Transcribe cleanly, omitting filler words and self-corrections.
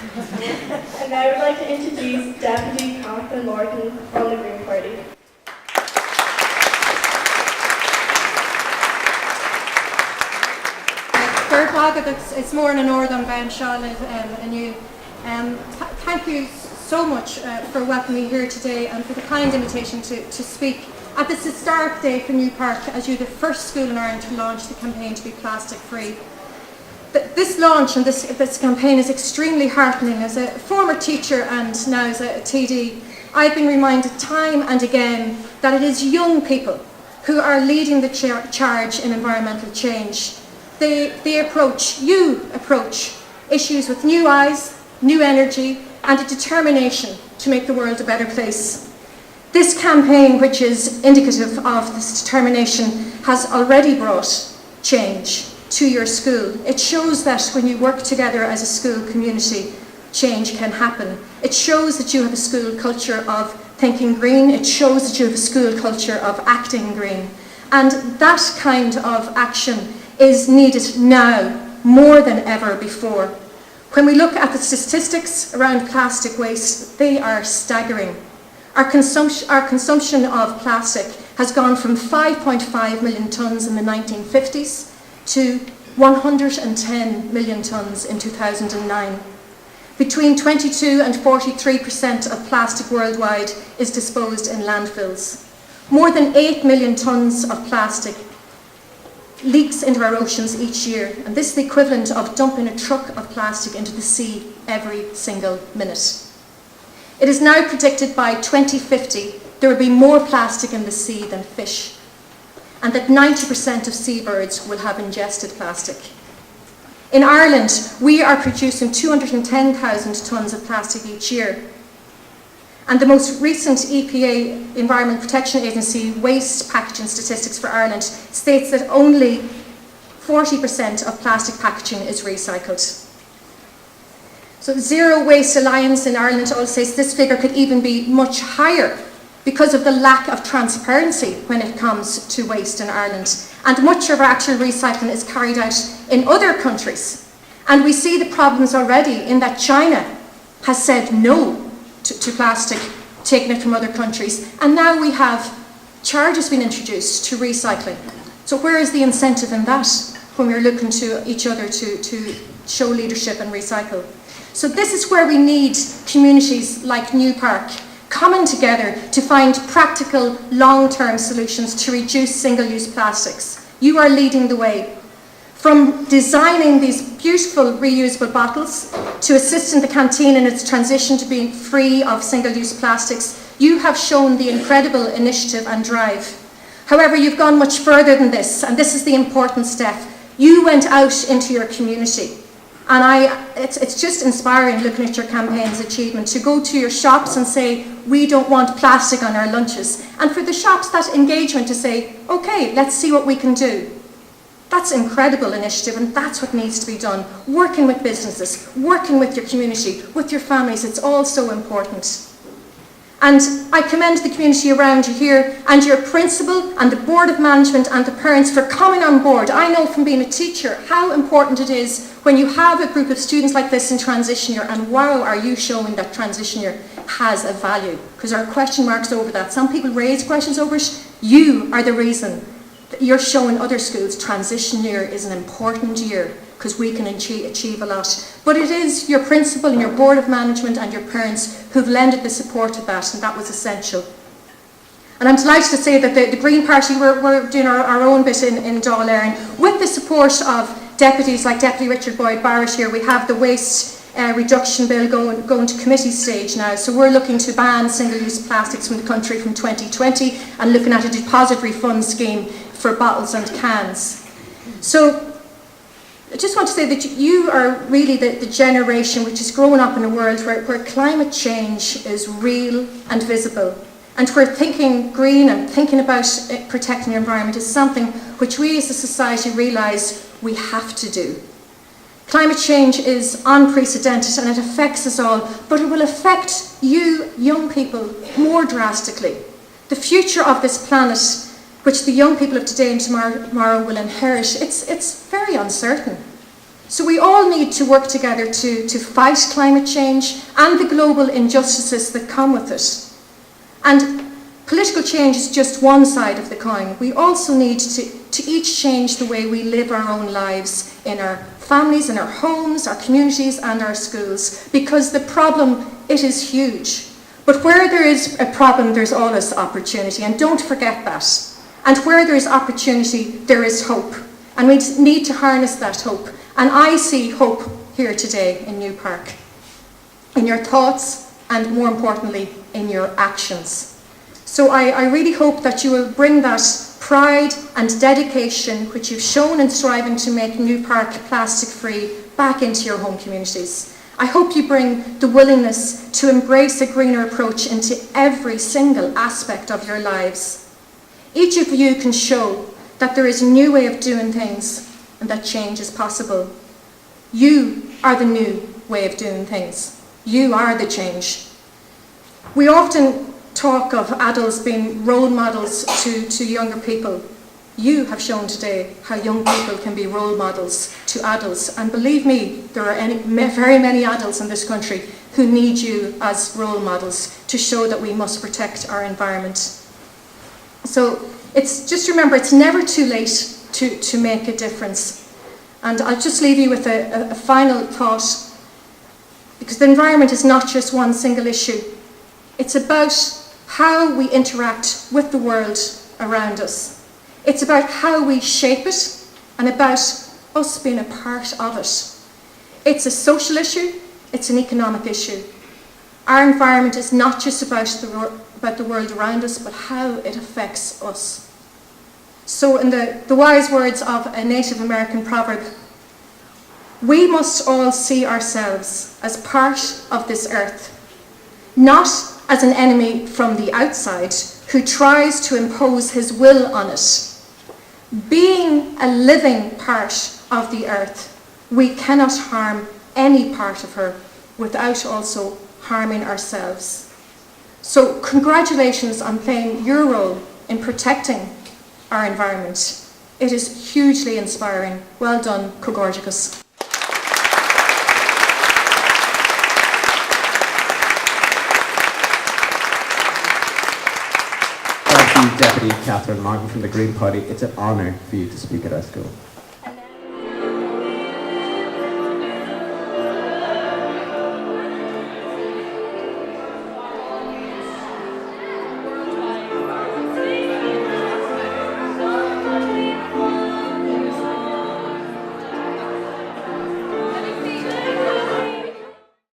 And now I would like to introduce Deputy Catherine Morton from the Green Party. It's more in an organ ben Charlotte and you. Thank you so much for welcoming me here today and for the kind invitation to speak at this historic day for Newpark, as you're the first school in Ireland to launch the campaign to be plastic free. This launch and this campaign is extremely heartening. As a former teacher and now as a TD, I've been reminded time and again that it is young people who are leading the charge in environmental change. They approach issues with new eyes, new energy and a determination to make the world a better place. This campaign, which is indicative of this determination, has already brought change to your school. It shows that when you work together as a school community, change can happen. It shows that you have a school culture of thinking green. It shows that you have a school culture of acting green. And that kind of action is needed now more than ever before. When we look at the statistics around plastic waste, they are staggering. Our consumption of plastic has gone from 5.5 million tonnes in the 1950s to 110 million tonnes in 2009. Between 22 and 43% of plastic worldwide is disposed in landfills. More than 8 million tonnes of plastic leaks into our oceans each year, and this is the equivalent of dumping a truck of plastic into the sea every single minute. It is now predicted by 2050 there will be more plastic in the sea than fish, and that 90% of seabirds will have ingested plastic. In Ireland, we are producing 210,000 tonnes of plastic each year. And the most recent EPA Environment Protection Agency waste packaging statistics for Ireland states that only 40% of plastic packaging is recycled. So Zero Waste Alliance in Ireland also says this figure could even be much higher because of the lack of transparency when it comes to waste in Ireland. And much of our actual recycling is carried out in other countries. And we see the problems already in that China has said no to plastic, taking it from other countries. And now we have charges being introduced to recycling. So where is the incentive in that when we're looking to each other to show leadership and recycle? So this is where we need communities like Newpark coming together to find practical long-term solutions to reduce single-use plastics. You are leading the way. From designing these beautiful reusable bottles to assisting the canteen in its transition to being free of single-use plastics, you have shown the incredible initiative and drive. However, you've gone much further than this, and this is the important step. You went out into your community. And it's just inspiring looking at your campaign's achievement to go to your shops and say, we don't want plastic on our lunches. And for the shops, that engagement to say, okay, let's see what we can do. That's an incredible initiative, and that's what needs to be done. Working with businesses, working with your community, with your families, it's all so important. And I commend the community around you here and your principal and the board of management and the parents for coming on board. I know from being a teacher how important it is when you have a group of students like this in transition year, and wow, are you showing that transition year has a value, because there are question marks over that. Some people raise questions over it. You are the reason that you're showing other schools transition year is an important year, because we can achieve a lot. But it is your principal and your board of management and your parents who've lended the support to that, and that was essential. And I'm delighted to say that the Green Party, we're doing our own bit in Dáil Éireann. With the support of deputies like Deputy Richard Boyd Barrett here, we have the waste reduction bill going to committee stage now. So we're looking to ban single-use plastics from the country from 2020 and looking at a deposit refund scheme for bottles and cans. So I just want to say that you are really the generation which is growing up in a world where climate change is real and visible, and where thinking green and thinking about protecting the environment is something which we as a society realise we have to do. Climate change is unprecedented and it affects us all, but it will affect you, young people, more drastically. The future of this planet, which the young people of today and tomorrow will inherit, it's very uncertain. So we all need to work together to fight climate change and the global injustices that come with it. And political change is just one side of the coin. We also need to each change the way we live our own lives in our families, in our homes, our communities and our schools, because the problem, it is huge. But where there is a problem, there's always opportunity, and don't forget that. And where there is opportunity, there is hope. And we need to harness that hope. And I see hope here today in Newpark, in your thoughts and more importantly, in your actions. So I really hope that you will bring that pride and dedication which you've shown in striving to make Newpark plastic free back into your home communities. I hope you bring the willingness to embrace a greener approach into every single aspect of your lives. Each of you can show that there is a new way of doing things and that change is possible. You are the new way of doing things. You are the change. We often talk of adults being role models to younger people. You have shown today how young people can be role models to adults. And believe me, there are very many adults in this country who need you as role models to show that we must protect our environment. So just remember, it's never too late to make a difference. And I'll just leave you with a final thought, because the environment is not just one single issue. It's about how we interact with the world around us. It's about how we shape it and about us being a part of it. It's a social issue, it's an economic issue. Our environment is not just about the world around us, but how it affects us. So in the wise words of a Native American proverb, we must all see ourselves as part of this earth, not as an enemy from the outside who tries to impose his will on it. Being a living part of the earth, we cannot harm any part of her without also harming ourselves. So congratulations on playing your role in protecting our environment. It is hugely inspiring. Well done, Oireachtas. Thank you, Deputy Catherine Martin from the Green Party. It's an honour for you to speak at our school.